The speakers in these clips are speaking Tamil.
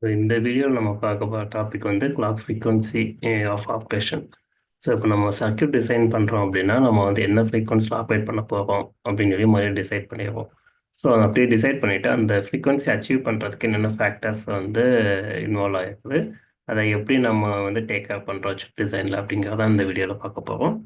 இந்த வீடியோவில் நம்ம பார்க்க போகிற டாபிக் வந்து clock frequency of operation. So இப்போ நம்ம சர்க்யூட் டிசைன் பண்ணுறோம் அப்படின்னா நம்ம வந்து என்ன ஃப்ரீக்வன்சியில் ஆப்ரேட் பண்ண போகிறோம் அப்படின்னு சொல்லி முதல்ல டிசைட் பண்ணிடுவோம். ஸோ அப்படியே டிசைட் பண்ணிவிட்டு அந்த ஃப்ரீக்வன்சி அச்சீவ் பண்ணுறதுக்கு என்னென்ன ஃபேக்டர்ஸ் வந்து இன்வால்வ் ஆகிருக்குது, அதை எப்படி நம்ம வந்து டேக் கேர் பண்ணுறோம் சிப் டிசைனில் அப்படிங்கிறத இந்த வீடியோவில் பார்க்க போகிறோம்.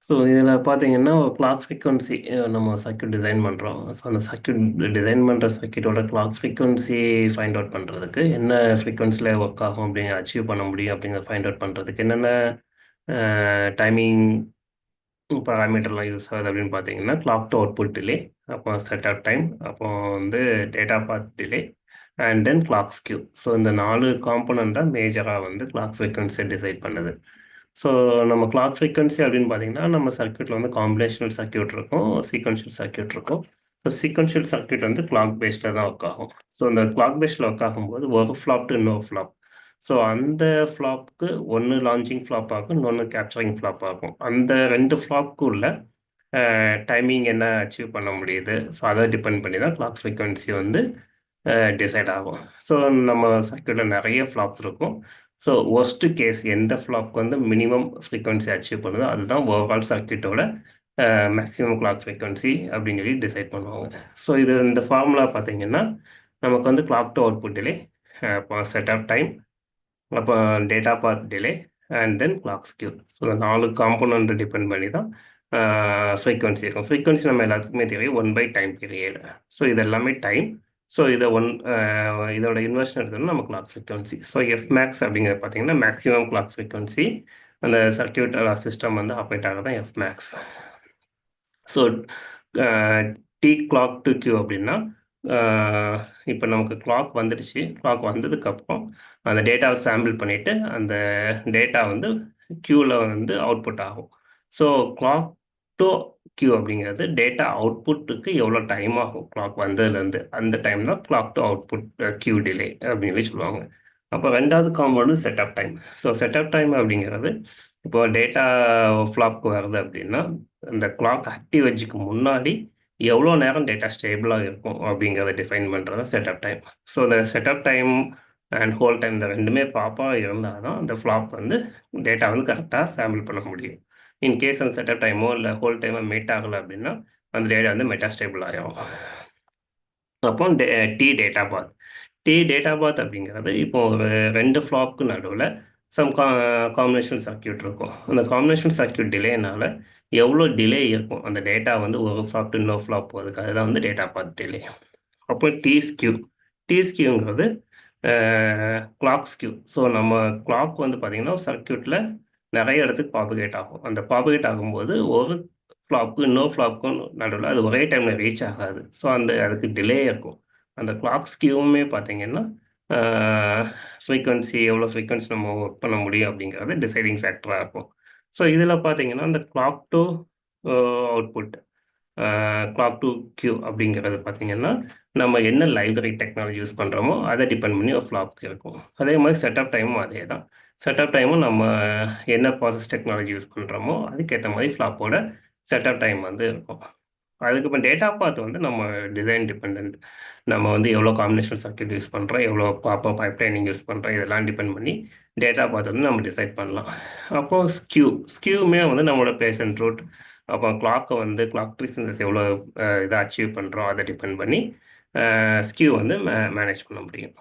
ஸோ இதில் பார்த்தீங்கன்னா கிளாக் ஃப்ரீக்வன்சி நம்ம சர்க்யூட் டிசைன் பண்ணுறோம். ஸோ அந்த சர்க்யூட் டிசைன் பண்ணுற சர்க்யூட்டோட கிளாக் ஃப்ரீக்வன்சி ஃபைண்ட் அவுட் பண்ணுறதுக்கு என்ன ஃப்ரீக்வன்சியில் ஒர்க் ஆகும் அப்படிங்கிற அச்சீவ் பண்ண முடியும் அப்படிங்கிறத ஃபைண்ட் அவுட் பண்ணுறதுக்கு என்னென்ன டைமிங் பேராமீட்டர்லாம் யூஸ் ஆகுது அப்படின்னு பார்த்தீங்கன்னா கிளாக் டு அவுட்புட் டிலே, அப்போ செட்டப் டைம், அப்போ வந்து data path delay and then clock skew. So இந்த 4 காம்பனண்ட் தான் மேஜராக வந்து கிளாக் ஃப்ரீக்வன்சியை டிசைட் பண்ணுது. ஸோ நம்ம கிளாக் ஃப்ரீக்வன்சி அப்படின்னு பார்த்தீங்கன்னா நம்ம சர்க்யூட்டில் வந்து காம்பினேஷனல் சர்க்யூட் இருக்கும், சீக்வன்ஷியல் சர்க்யூட் இருக்கும். ஸோ சீக்வன்ஷியல் சர்க்யூட் வந்து கிளாக் பேஸில் தான் ஒர்க் ஆகும். ஸோ இந்த கிளாக் பேஸில் ஒர்க் ஆகும்போது ஒரு ஃப்ளாப் டு இன்னொரு ஃப்ளாப். ஸோ அந்த ஃப்ளாப்க்கு ஒன்று லான்ச்சிங் ஃப்ளாப் ஆகும், இன்னொன்று கேப்சரிங் ஃப்ளாப் ஆகும். அந்த 2 ஃப்ளாப்க்கு உள்ள டைமிங் என்ன அச்சீவ் பண்ண முடியுது, ஸோ அதை டிபெண்ட் பண்ணி தான் கிளாக் ஃப்ரீக்வன்சி வந்து டிசைட் ஆகும். ஸோ நம்ம சர்க்யூட்டில் நிறைய ஃப்ளாப்ஸ் இருக்கும். ஸோ ஒர்ஸ்ட் கேஸ் எந்த ஃப்ளாப்க்கு வந்து மினிமம் ஃப்ரீக்வன்சி அச்சீவ் பண்ணுதோ அதுதான் ஓவரால் சர்க்யூட்டோட மேக்ஸிமம் கிளாக் ஃப்ரீக்வன்சி அப்படின்னு சொல்லி டிசைட் பண்ணுவாங்க. ஸோ இந்த ஃபார்முலா பார்த்தீங்கன்னா நமக்கு வந்து கிளாக் டு அவுட்புட் டிலே, அப்போ செட்டப் டைம், அப்போ data path delay and then clock skew. So இந்த 4 காம்பனண்ட் டிபெண்ட் பண்ணி தான் ஃப்ரீக்வன்சி இருக்கும். ஃப்ரீக்வன்சி நம்ம எல்லாத்துக்குமே தெரியும் 1/டைம் பீரியட். ஸோ இது எல்லாமே டைம். ஸோ இதோட இன்வெர்ஷன் எடுத்தோம்னா நம்ம clock frequency. So F max அப்படிங்கிறது பார்த்தீங்கன்னா மேக்ஸிமம் கிளாக் ஃப்ரீக்வன்சி அந்த சர்க்யூட் சிஸ்டம் வந்து ஆப்ரேட் ஆக தான் F max. So T clock to Q அப்படின்னா இப்போ நமக்கு கிளாக் வந்துடுச்சு, கிளாக் வந்ததுக்கப்புறம் அந்த டேட்டாவை சாம்பிள் பண்ணிவிட்டு அந்த டேட்டா வந்து கியூவில் வந்து அவுட்புட் ஆகும். ஸோ கிளாக் டு கியூ அப்படிங்கிறது டேட்டா அவுட்புட்டுக்கு எவ்வளோ டைம் ஆகும் கிளாக் வந்ததுலேருந்து, அந்த டைம் தான் clock to output Q delay அப்படின்னு சொல்லி சொல்லுவாங்க. அப்போ 2வது compound setup time. So setup time அப்படிங்கிறது இப்போ டேட்டா ஃப்ளாப்க்கு வருது அப்படின்னா இந்த கிளாக் ஆக்டிவ் எட்ஜுக்கு முன்னாடி எவ்வளோ நேரம் டேட்டா ஸ்டேபிளாக இருக்கும் அப்படிங்கிறத டிஃபைன் பண்ணுறது செட்டப் டைம். ஸோ இந்த setup time and hold time இந்த ரெண்டுமே ப்ராப்பராக இருந்தால் தான் அந்த ஃப்ளாப் வந்து டேட்டா வந்து கரெக்டாக சாம்பிள் பண்ண முடியும். இன்கேஸ் அந்த செட்டப் டைமோ இல்லை ஹோல்ட் டைமோ மீட் ஆகலை அப்படின்னா அந்த டேட்டா வந்து மெட்டா ஸ்டேபிள் ஆகிடும். அப்போ டி டேட்டா பாத். டி டேட்டா பாத் அப்படிங்கிறது இப்போ ஒரு 2 ஃப்ளாப்க்கு நடுவில் சம் காம்பினேஷன் சர்க்யூட் இருக்கும். அந்த காம்பினேஷன் சர்க்யூட் டிலேனால எவ்வளோ டிலே இருக்கும் அந்த டேட்டா வந்து ஒரு ஃப்ளாப் டு இன்னொரு ஃப்ளாப் போகிறதுக்கு, அதுதான் வந்து டேட்டா பாத் டிலே. அப்போ டி ஸ்கியூ. டி ஸ்கியூங்கிறது கிளாக் ஸ்கியூ. ஸோ நம்ம கிளாக் வந்து பார்த்திங்கன்னா சர்க்யூட்டில் நிறைய இடத்துக்கு ப்ராபகேட் ஆகும். அந்த ப்ராபகேட் ஆகும்போது ஒரு ஃப்ளாப்க்கும் இன்னொரு ஃப்ளாப்க்கும் நடுவில் அது ஒரே டைமில் ரீச் ஆகாது. ஸோ அதுக்கு டிலே இருக்கும். அந்த கிளாக் ஸ்கியூவுமே பார்த்தீங்கன்னா ஃப்ரீக்வன்சி எவ்வளோ ஃப்ரீக்வன்சி நம்ம ஒர்க் பண்ண முடியும் அப்படிங்கிறது டிசைடிங் ஃபேக்டராக இருக்கும். ஸோ இதில் பார்த்தீங்கன்னா அந்த clock to output, clock to Q அப்படிங்கிறது பார்த்தீங்கன்னா நம்ம என்ன லைப்ரரி டெக்னாலஜி யூஸ் பண்ணுறோமோ அதை டிபெண்ட் பண்ணி ஒரு ஃப்ளாப்க்கு இருக்கும். அதே மாதிரி செட்டப் டைமும் அதே தான். செட்டப் டைமும் நம்ம என்ன ப்ராசஸ் டெக்னாலஜி யூஸ் பண்ணுறோமோ அதுக்கேற்ற மாதிரி ஃப்ளாப்போட செட்டப் டைம் வந்து இருக்கும். அதுக்கப்புறம் டேட்டா பாத் வந்து நம்ம டிசைன் டிபெண்ட். நம்ம வந்து எவ்வளோ காம்பினேஷன் சர்க்யூட் யூஸ் பண்ணுறோம், எவ்வளோ ப்ராப்பர் பைப்லைனிங் யூஸ் பண்ணுறோம், இதெல்லாம் டிபெண்ட் பண்ணி டேட்டா பாத் வந்து நம்ம டிசைட் பண்ணலாம். அப்போது ஸ்கியூமே வந்து நம்மளோட பிளேஸ் அண்ட் ரூட், அப்போ கிளாக்கை வந்து கிளாக் ட்ரீ சிந்தசிஸ் எவ்வளோ இதை அச்சீவ் பண்ணுறோம் அதை டிபெண்ட் பண்ணி ஸ்கியூ வந்து மேனேஜ் பண்ண முடியும்.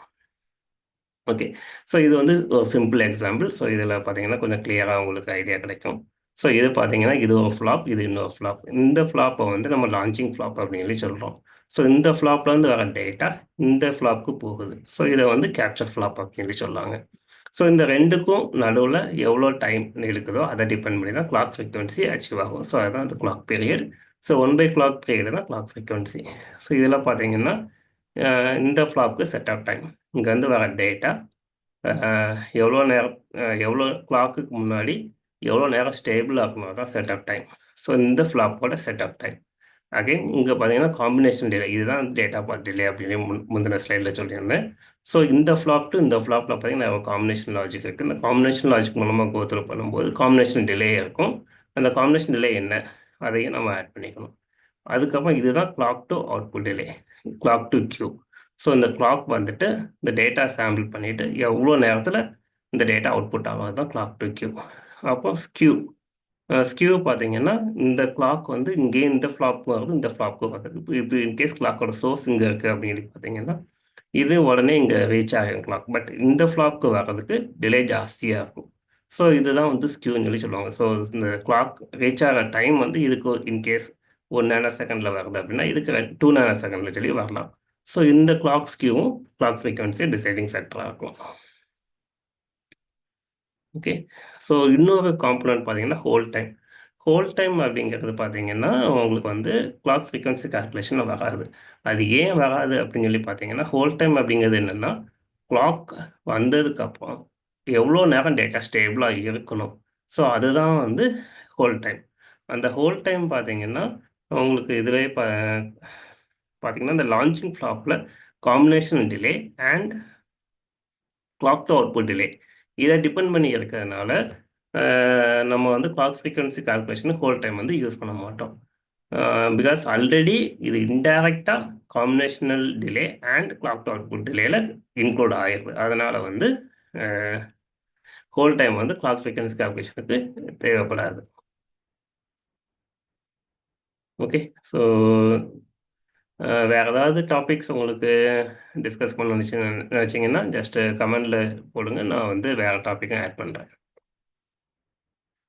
ஓகே. ஸோ இது வந்து ஒரு சிம்பிள் எக்ஸாம்பிள். ஸோ இதில் பார்த்தீங்கன்னா கொஞ்சம் கிளியராக உங்களுக்கு ஐடியா கிடைக்கும். ஸோ இது பார்த்தீங்கன்னா இது ஒரு ஃப்ளாப், இது இன்னொரு ஃப்ளாப். இந்த ஃப்ளாப்பை வந்து நம்ம லான்ச்சிங் ஃப்ளாப் அப்படின்னு சொல்லி சொல்கிறோம். ஸோ இந்த ஃப்ளாப்லேருந்து வர டேட்டா இந்த ஃப்ளாப்க்கு போகுது. ஸோ இதை வந்து கேப்சர் ஃப்ளாப் அப்படின்னு சொல்லி சொல்லுவாங்க. ஸோ இந்த ரெண்டுக்கும் நடுவில் எவ்வளோ டைம் இருக்குதோ அதை டிபெண்ட் பண்ணி தான் கிளாக் ஃப்ரீக்வன்சி அச்சீவ் ஆகும். ஸோ அதுதான் அந்த கிளாக் பீரியட். ஸோ 1/கிளாக் பீரியட் தான் கிளாக் ஃப்ரீக்வன்சி. ஸோ இதில் பார்த்தீங்கன்னா இந்த ஃப்ளாப்க்கு செட்டப் டைம், இங்கேருந்து வர டேட்டா எவ்வளோ நேரம் எவ்வளோ கிளாக்குக்கு முன்னாடி எவ்வளோ நேரம் ஸ்டேபிள் ஆகணும், அதான் செட்டப் டைம். ஸோ இந்த ஃப்ளாப்போட செட்டப் டைம். அகைன் இங்கே பார்த்தீங்கன்னா காம்பினேஷன் டிலே, இதுதான் டேட்டா பாத் டிலே அப்படின்னு முந்தின ஸ்லைடில் சொல்லியிருந்தேன். ஸோ இந்த ஃப்ளாப் டு இந்த ஃப்ளாப்பில் பார்த்தீங்கன்னா காம்பினேஷன் லாஜிக் இருக்குது. இந்த காம்பினேஷன் லாஜிக் மூலமாக கோத்ரூ பண்ணும்போது காம்பினேஷன் டிலே இருக்கும். அந்த காம்பினேஷன் டிலே என்ன அதையும் நம்ம ஆட் பண்ணிக்கணும். அதுக்கப்புறம் இதுதான் clock to output delay, clock to Q. So இந்த கிளாக் வந்துட்டு இந்த டேட்டா சாம்பிள் பண்ணிவிட்டு எவ்வளோ நேரத்தில் இந்த டேட்டா அவுட்புட் ஆகும் அதுதான் கிளாக் டு கியூ. அப்போ ஸ்கியூ பார்த்தீங்கன்னா இந்த கிளாக் வந்து இங்கே இந்த ஃப்ளாப் வருது, இந்த ஃப்ளாப்க்கு வருது. இப்போ இன்கேஸ் கிளாக்கோட சோர்ஸ் இங்கே இருக்குது அப்படின்னு பார்த்தீங்கன்னா இது உடனே இங்கே ரீச் ஆகிடும் கிளாக். பட் இந்த ஃப்ளாப்க்கு வர்றதுக்கு டிலே ஜாஸ்தியாக இருக்கும். ஸோ இதுதான் வந்து ஸ்கியூன்னு சொல்லி சொல்லுவாங்க. ஸோ இந்த கிளாக் ரீச் ஆகிற டைம் வந்து இதுக்கு இன்கேஸ் 1 நேனோ செகண்டில் வருது அப்படின்னா இதுக்கு 2 நேனோ செகண்டில் சொல்லி வரலாம். ஸோ இந்த கிளாக் ஸ்கியூவும் கிளாக் ஃப்ரீக்வன்சி டிசைடிங் ஃபேக்டராக இருக்கும். ஓகே. ஸோ இன்னொரு காம்பனன்ட் பார்த்தீங்கன்னா ஹோல்ட் டைம். ஹோல்ட் டைம் அப்படிங்கிறது பார்த்தீங்கன்னா உங்களுக்கு வந்து கிளாக் ஃப்ரீக்வன்சி கால்குலேஷனில் வராது. அது ஏன் வராது அப்படின்னு சொல்லி பார்த்தீங்கன்னா ஹோல்ட் டைம் அப்படிங்கிறது என்னென்னா கிளாக் வந்ததுக்கப்புறம் எவ்வளோ நேரம் டேட்டா ஸ்டேபிளாக இருக்கணும். ஸோ அதுதான் வந்து ஹோல்ட் டைம். அந்த ஹோல்ட் டைம் பார்த்தீங்கன்னா உங்களுக்கு இதிலே பார்த்தீங்கன்னா இந்த லான்ச்சிங் ஃப்ளாப்பில் combination delay and clock to output delay இதை டிபெண்ட் பண்ணி இருக்கிறதுனால நம்ம வந்து கிளாக் ஃப்ரீக்வன்சி கால்குலேஷனுக்கு ஹோல் டைம் வந்து யூஸ் பண்ண மாட்டோம். பிகாஸ் ஆல்ரெடி இது இன்டைரக்டாக combinational delay and clock to output டிலேயில் இன்க்ளூட் ஆகிடுது. அதனால் வந்து ஹோல் டைம் வந்து கிளாக் ஃப்ரீக்வன்சி கால்குலேஷனுக்கு தேவைப்படாது. ஓகே. ஸோ வேறு ஏதாவது டாபிக்ஸ் உங்களுக்கு டிஸ்கஸ் பண்ண நினச்சிங்கன்னா ஜஸ்ட்டு கமெண்டில் போடுங்க. நான் வந்து வேறு டாப்பிக்கும் ஆட் பண்ணுறேன்.